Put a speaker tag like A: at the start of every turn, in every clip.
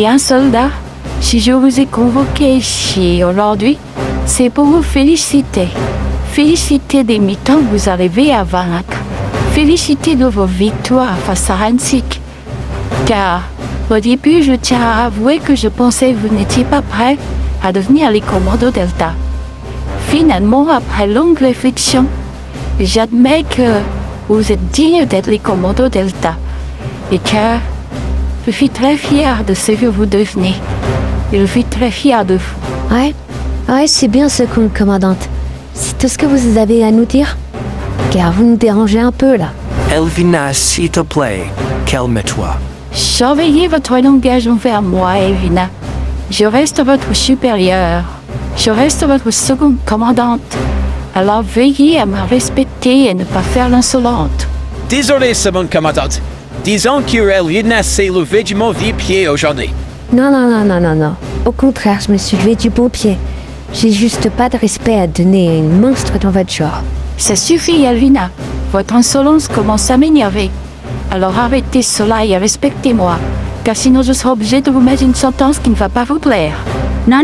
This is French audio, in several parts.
A: Bien, soldat, si je vous ai convoqué ici aujourd'hui, c'est pour vous féliciter. Féliciter des mi-temps que vous arrivez à vaincre. Féliciter de vos victoires face à Hansik. Car, au début, je tiens à avouer que je pensais que vous n'étiez pas prêt à devenir les commandos Delta. Finalement, après longue réflexion, j'admets que vous êtes digne d'être les commandos Delta. Et que je suis très fier de ce que vous devenez. Et je suis très fier de vous.
B: Ouais, c'est bien ce qu'on, commandante. C'est tout ce que vous avez à nous dire? Car vous nous dérangez un peu, là.
C: Elvina, s'il te plaît, calme-toi.
A: Surveillez votre langage envers moi, Elvina. Je reste votre supérieure. Je reste votre seconde commandante. Alors veillez à me respecter et ne pas faire l'insolente.
D: Désolé, seconde commandante. Disons que Elvina s'est levée du mauvais pied aujourd'hui.
B: Non. Au contraire, je me suis levée du bon pied. J'ai juste pas de respect à donner à une monstre dans votre genre.
A: Ça suffit, Elvina. Votre insolence commence à m'énerver. Alors arrêtez cela et respectez-moi. Car sinon je serai obligé de vous mettre une sentence qui ne va pas vous plaire.
E: Non,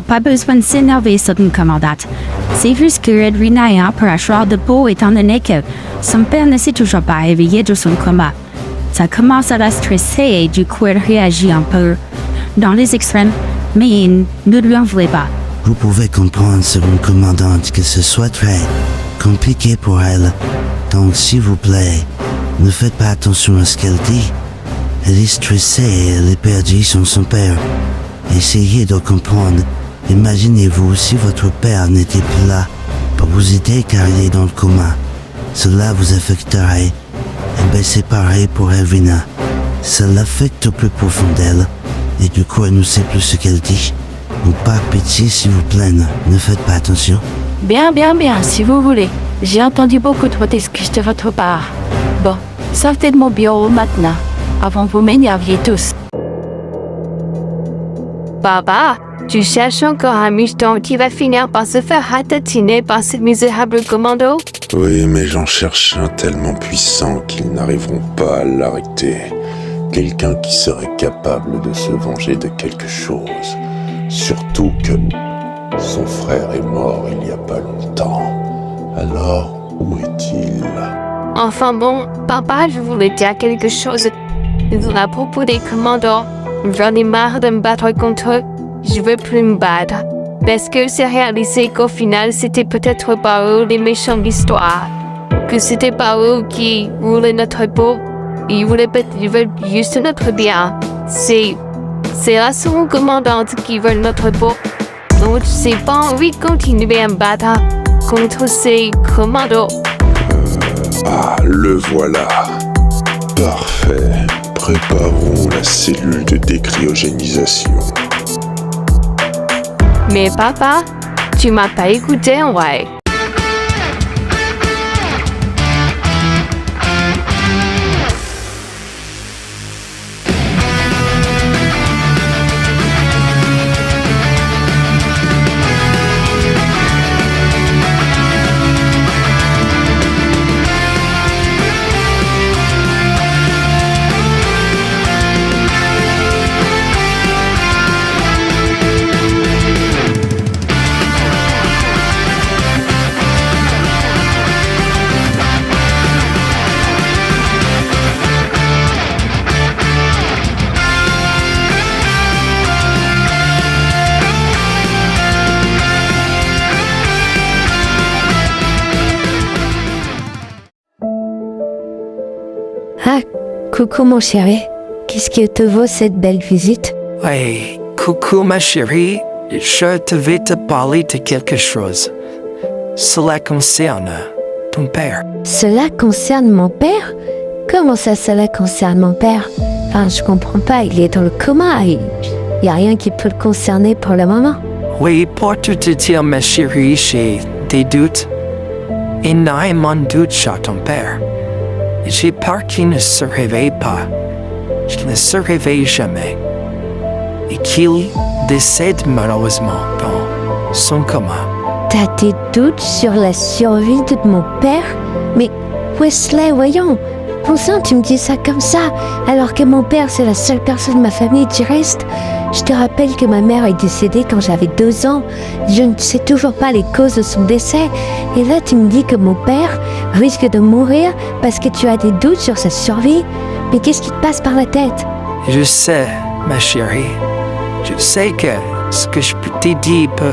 E: pas besoin de s'énerver, seconde commandante. C'est juste que Edwina est un peu à cheval de peau étant donné que son père ne s'est toujours pas réveillé de son coma. Ça commence à la stresser et du coup elle réagit un peu dans les extrêmes, mais ne lui en voulez pas.
F: Vous pouvez comprendre, seconde commandante, que ce soit très compliqué pour elle. Donc, s'il vous plaît, ne faites pas attention à ce qu'elle dit. Elle est stressée et elle est perdue sans son père. Essayez de comprendre. Imaginez-vous si votre père n'était plus là pour vous aider car il est dans le coma. Cela vous affecterait. Eh bien, c'est pareil pour Elvina. Ça l'affecte au plus profond d'elle. Et du coup, elle ne sait plus ce qu'elle dit. Donc, par pitié, s'il vous plaît, ne faites pas attention.
A: Bien, si vous voulez. J'ai entendu beaucoup trop d'excuses de votre part. Bon, sortez de mon bureau maintenant, avant que vous m'énerviez tous.
G: Papa, tu cherches encore un mouton qui va finir par se faire ratatiner par ce misérable commando?
H: Oui, mais j'en cherche un tellement puissant qu'ils n'arriveront pas à l'arrêter. Quelqu'un qui serait capable de se venger de quelque chose. Surtout que son frère est mort il n'y a pas longtemps. Alors, où est-il?
G: Enfin bon, papa, je voulais dire quelque chose à propos des commandos. J'en ai marre de me battre contre eux. Je veux plus me battre. Parce que c'est réalisé qu'au final, c'était peut-être pas eux les méchants de l'histoire. Que c'était pas eux qui roulaient notre peau. Ils veulent juste notre bien. C'est la seconde commandante qui veut notre peau. Donc, j'ai pas envie de continuer à me battre contre ces commandos.
H: Le voilà. Parfait. Préparons la cellule de décryogénisation.
G: Mais papa, tu m'as pas écouté, ouais.
B: Ah, coucou mon chéri. Qu'est-ce que te vaut cette belle visite?
C: Ouais, coucou ma chérie, je te vais te parler de quelque chose. Cela concerne ton père.
B: Cela concerne mon père? Comment ça, cela concerne mon père? Enfin, je comprends pas, il est dans le coma, il y a rien qui peut le concerner pour le moment.
C: Oui, pour tout te dire ma chérie, j'ai des doutes. Énormément de doutes sur ton père. J'ai peur qu'il ne se réveille pas. Qu'il ne se réveille jamais. Et qu'il décède malheureusement dans son coma.
B: T'as des doutes sur la survie de mon père? Mais Wesley, voyons, Conscient, tu me dis ça comme ça, alors que mon père, c'est la seule personne de ma famille qui reste. Je te rappelle que ma mère est décédée quand j'avais 2 ans. Je ne sais toujours pas les causes de son décès. Et là, tu me dis que mon père risque de mourir parce que tu as des doutes sur sa survie. Mais qu'est-ce qui te passe par la tête?
C: Je sais, ma chérie. Je sais que ce que je peux te dire peut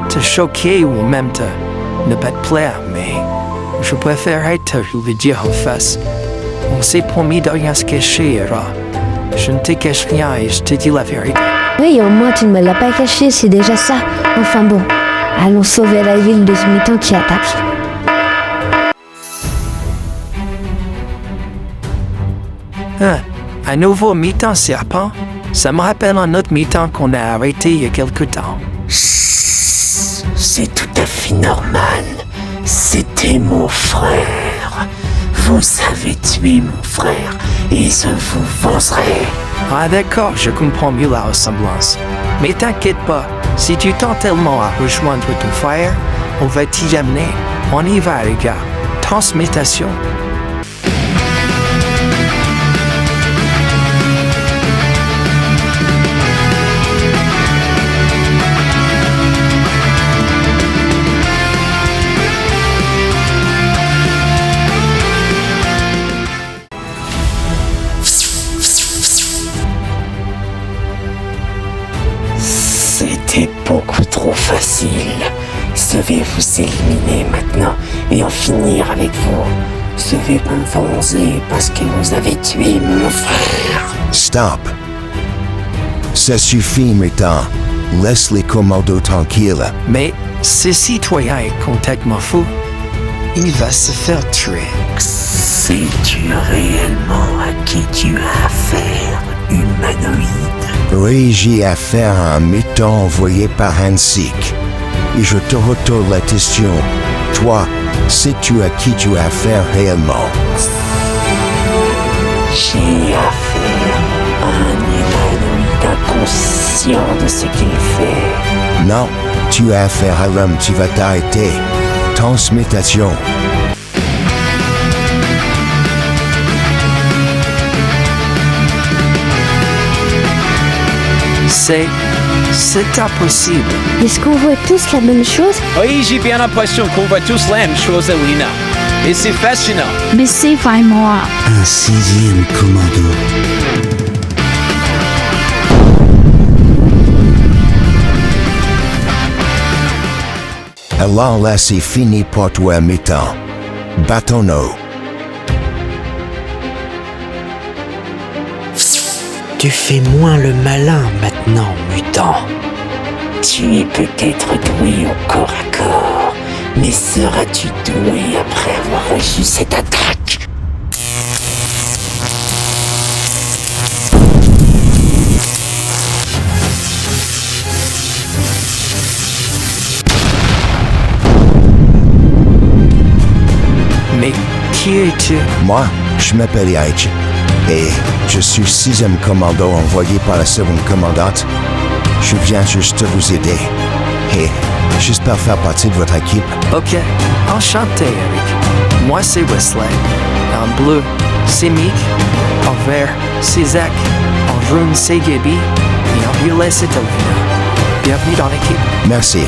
C: te choquer ou même ne pas te plaire, mais je préférerais te le dire en face. On s'est promis de rien se cacher, Era. Je ne te cache rien et je te dis la vérité.
B: Oui, au moins tu ne me l'as pas caché, c'est déjà ça. Enfin bon, allons sauver la ville des mutants qui attaquent.
C: Un nouveau mi-temps serpent? Ça me rappelle un autre mi-temps qu'on a arrêté il y a quelque temps.
I: C'est tout à fait normal. C'était mon frère. Vous avez tué mon frère et je vous vengerai.
C: Ah d'accord, je comprends mieux la ressemblance. Mais t'inquiète pas, si tu tends tellement à rejoindre ton frère, on va t'y amener. On y va les gars. Transmutation.
I: C'était beaucoup trop facile. Je vais vous éliminer maintenant et en finir avec vous. Je vais me venger parce que vous avez tué mon frère.
J: Stop. Ça suffit maintenant. Laisse les commandos tranquilles.
C: Mais ce citoyen est complètement fou. Il va se faire tuer.
I: Sais-tu réellement à qui tu as affaire, humanoïde?
J: Oui, j'ai affaire à un mutant envoyé par Hansik. Et je te retourne la question. Toi, sais-tu à qui tu as affaire réellement?
I: J'ai affaire à un humanoïde inconscient de ce qu'il fait.
J: Non, tu as affaire à l'homme qui va t'arrêter. Transmutation.
C: C'est impossible.
B: Est-ce qu'on voit tous la même chose?
D: Oui, j'ai bien l'impression qu'on voit tous la même chose, Elena. Et c'est fascinant.
E: Mais c'est vraiment...
F: Un 6e commando.
J: Alors là, c'est fini pour toi, mutant. Battons-nous.
I: Tu fais moins le malin maintenant, mutant. Tu es peut-être doué au corps à corps, mais seras-tu doué après avoir reçu cette attaque?
C: Mais qui es-tu?
J: Moi, je m'appelle Yaich. Et je suis 6e commando envoyé par la 7e commandante. Je viens juste vous aider. Et j'espère faire partie de votre équipe.
C: Ok, enchanté Eric. Moi c'est Wesley. En bleu, c'est Meek. En vert, c'est Zach. En jaune, c'est Gaby. Et en violet, c'est Elvina. Bienvenue dans l'équipe.
J: Merci.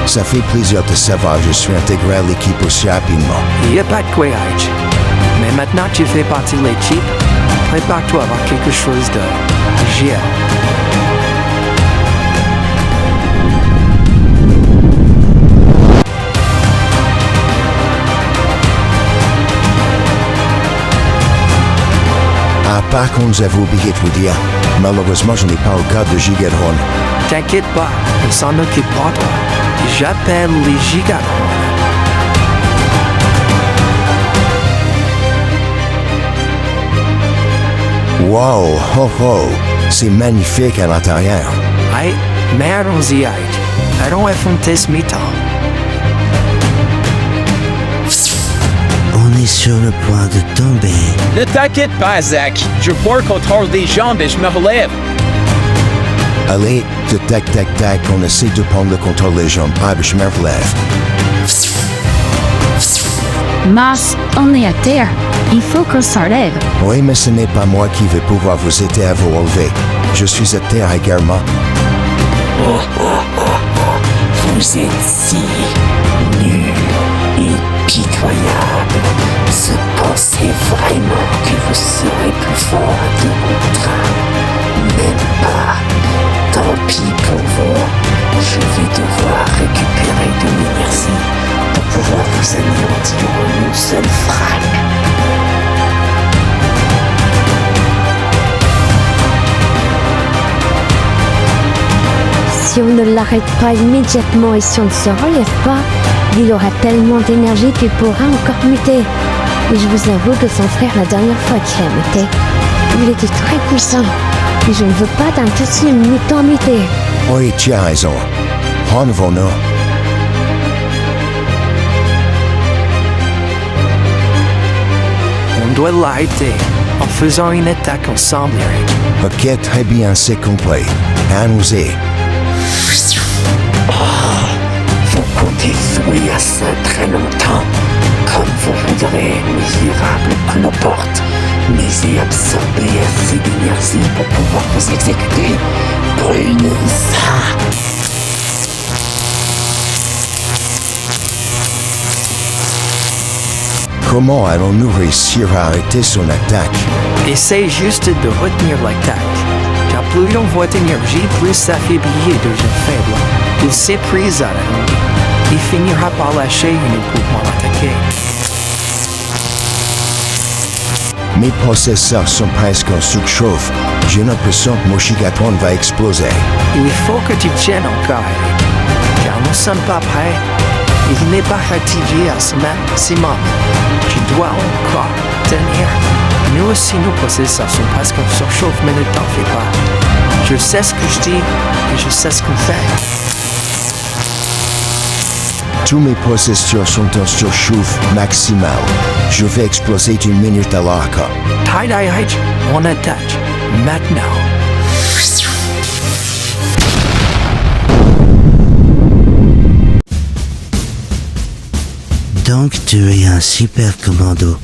J: Ça fait plaisir de savoir que je suis intégré à l'équipe aussi rapidement.
C: Il n'y a pas de quoi, Edge. Mais maintenant que tu fais partie de l'équipe, prépare-toi à avoir quelque chose de GL.
J: Ah, par contre, j'avais oublié de vous dire, malheureusement, je n'ai pas au cas de Gigatron.
C: T'inquiète pas, on s'en occupe pas toi. J'appelle les Gigatron.
J: Wow, ho ho, c'est magnifique à l'intérieur.
C: Hey, mais allons-y, Edge. Allons affronter ce mi-temps.
F: On est sur le point de tomber.
D: Ne t'inquiète pas, Zach. Je porte autour des jambes et je me relève.
J: Allez, de tac tac tac, on essaie de prendre le contrôle des jambes. Ah, je me relève.
E: Mas, on est à terre. Il faut qu'on s'enlève.
J: Oui, mais ce n'est pas moi qui vais pouvoir vous aider à vous relever. Je suis à terre également.
I: Vous êtes si nul et pitoyable. Se pensez vraiment que vous serez plus fort que votre âme? Même pas. Tant pis pour vous. Je vais devoir récupérer de l'énergie pour pouvoir vous anéantir en une seule frappe.
B: Si on ne l'arrête pas immédiatement et si on ne se relève pas, il aura tellement d'énergie qu'il pourra encore muter. Et je vous avoue que son frère, la dernière fois qu'il a muté, il était très puissant. Et je ne veux pas d'un deuxième mutant muté.
J: Oui, tu as raison. Rendons-nous.
C: On doit l'arrêter en faisant une attaque ensemble, Eric.
J: Ok, très bien, c'est compris. Allons-y.
I: Vous comptez jouer à ça très longtemps, comme vous voudrez, misérable cloporte, mais j'ai absorbé assez d'énergie pour pouvoir vous exécuter. Prenez ça!
J: Comment allons-nous réussir à arrêter son attaque?
C: Essaye juste de retenir l'attaque. Car plus on voit d'énergie, plus ça fait briller devient faible. Il s'épuise à la longue. Il finira par lâcher une pouvant l'attaquer.
J: Mes processeurs sont presque en surchauffe. J'ai l'impression que mon gigatron va exploser.
C: Il faut que tu tiennes encore, Eric. Car nous ne sommes pas prêts. Il n'est pas fatigué à ce maximum. Tu dois encore tenir. Nous aussi, nos processeurs sont presque en surchauffe, mais ne t'en fais pas. Je sais ce que je dis et je sais ce qu'on fait.
J: Tous mes processeurs sont en surchauffe maximale. Je vais exploser d'une minute à l'autre.
C: Tie-dye, Eric, on attaque. Maintenant.
F: Donc tu es un super commando,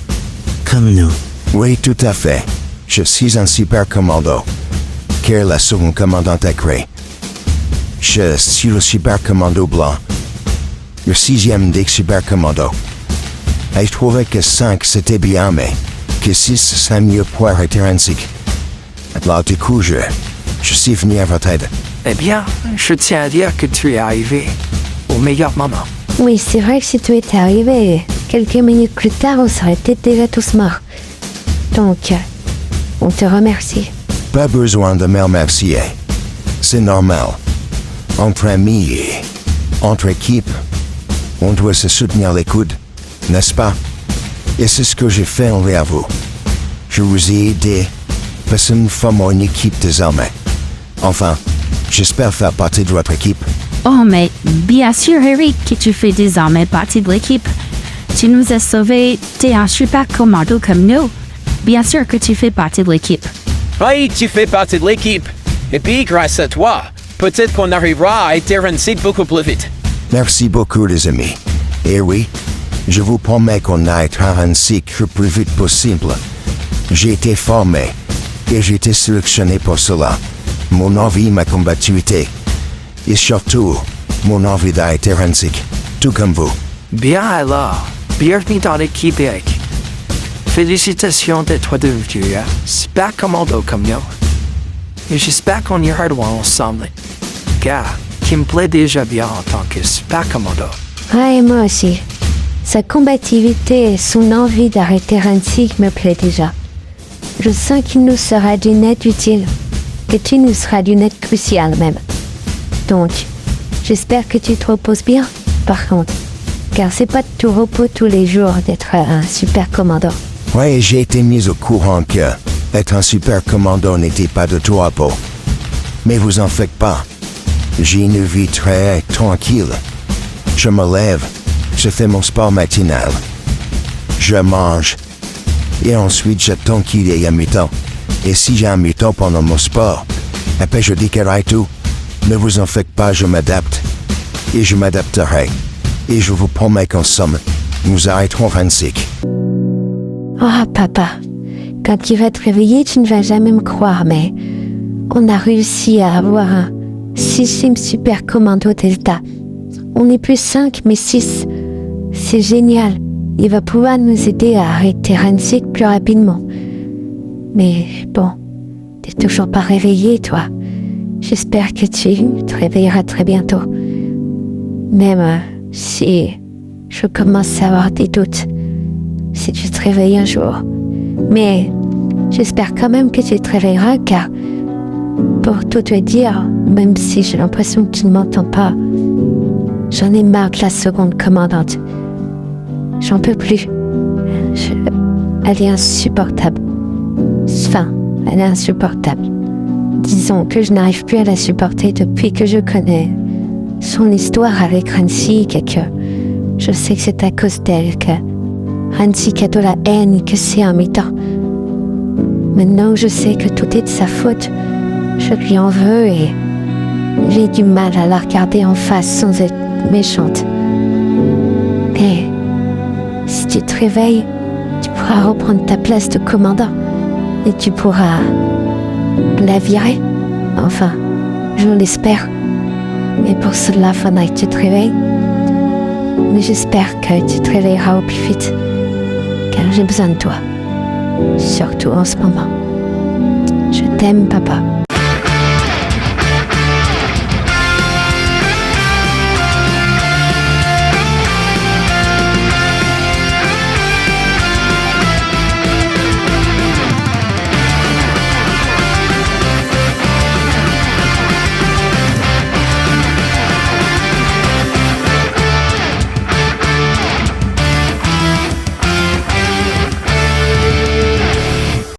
F: comme nous.
J: Oui, tout à fait. Je suis un super commando. Quelle est la seconde commandante à créer? Je suis le super commando blanc. Le 6e des super commando. Et je trouvais que 5 c'était bien, mais que 6 c'est mieux pour arrêter ainsi. Alors du coup, je suis venu à votre aide.
C: Eh bien, je tiens à dire que tu es arrivé au meilleur moment.
B: Oui, c'est vrai que si tu étais arrivé quelques minutes plus tard, on serait peut-être déjà tous morts. Donc, on te remercie.
J: Pas besoin de me remercier. C'est normal. Entre amis et entre équipes, on doit se soutenir les coudes, n'est-ce pas? Et c'est ce que j'ai fait envers vous. Je vous ai aidé, parce que nous formons une équipe désormais. Enfin, j'espère faire partie de votre équipe.
E: Oh, mais bien sûr, Eric, que tu fais désormais partie de l'équipe. Tu nous as sauvés, t'es un super commando comme nous. Bien sûr que tu fais partie de l'équipe.
D: Oui, tu fais partie de l'équipe. Et puis, grâce à toi, peut-être qu'on arrivera à être ainsi beaucoup plus vite.
J: Merci beaucoup, les amis. Et oui, je vous promets qu'on arrêtera ainsi le plus vite possible. J'ai été formé et j'ai été sélectionné pour cela. Mon envie, ma combativité. Et surtout, mon envie d'arrêter ainsi, tout comme vous.
C: Bien alors, bienvenue dans l'équipe, Eric. Félicitations d'être devenu un super commando comme nous. Et j'espère qu'on ira loin ensemble. Car, qui me plaît déjà bien en tant que super commando.
B: Ouais, moi aussi. Sa combativité et son envie d'arrêter ainsi me plaît déjà. Je sens qu'il nous sera d'une aide utile. Que tu nous seras d'une aide cruciale même. Donc, j'espère que tu te reposes bien, par contre. Car c'est pas de tout repos tous les jours d'être un super commando.
J: Ouais, j'ai été mis au courant que être un super commando n'était pas de tout repos. Mais vous en faites pas. J'ai une vie très tranquille. Je me lève, je fais mon sport matinal. Je mange. Et ensuite, j'attends qu'il y ait un mi-temps. Et si j'ai un mi-temps pendant mon sport, après je décalerai tout. Ne vous en faites pas, je m'adapte. Et je m'adapterai. Et je vous promets qu'en somme, nous arrêterons Ransik.
B: Oh, papa, quand tu vas te réveiller, tu ne vas jamais me croire, mais on a réussi à avoir un 6e super commando Delta. On n'est plus 5, mais 6. C'est génial. Il va pouvoir nous aider à arrêter Ransik plus rapidement. Mais bon, t'es toujours pas réveillé, toi. J'espère que tu te réveilleras très bientôt. Même si je commence à avoir des doutes, si tu te réveilles un jour. Mais j'espère quand même que tu te réveilleras, car pour tout te dire, même si j'ai l'impression que tu ne m'entends pas, j'en ai marre de la seconde commandante. J'en peux plus. Elle est insupportable. Enfin, elle est insupportable. Disons que je n'arrive plus à la supporter depuis que je connais son histoire avec Ransik et que je sais que c'est à cause d'elle que Ransik a de la haine et que c'est un mi-temps. Maintenant que je sais que tout est de sa faute, je lui en veux et j'ai du mal à la regarder en face sans être méchante. Et si tu te réveilles, tu pourras reprendre ta place de commandant et tu pourras la virer. Enfin, je l'espère. Mais pour cela, il faudra que tu te réveilles. Mais j'espère que tu te réveilleras au plus vite, car j'ai besoin de toi. Surtout en ce moment. Je t'aime, papa.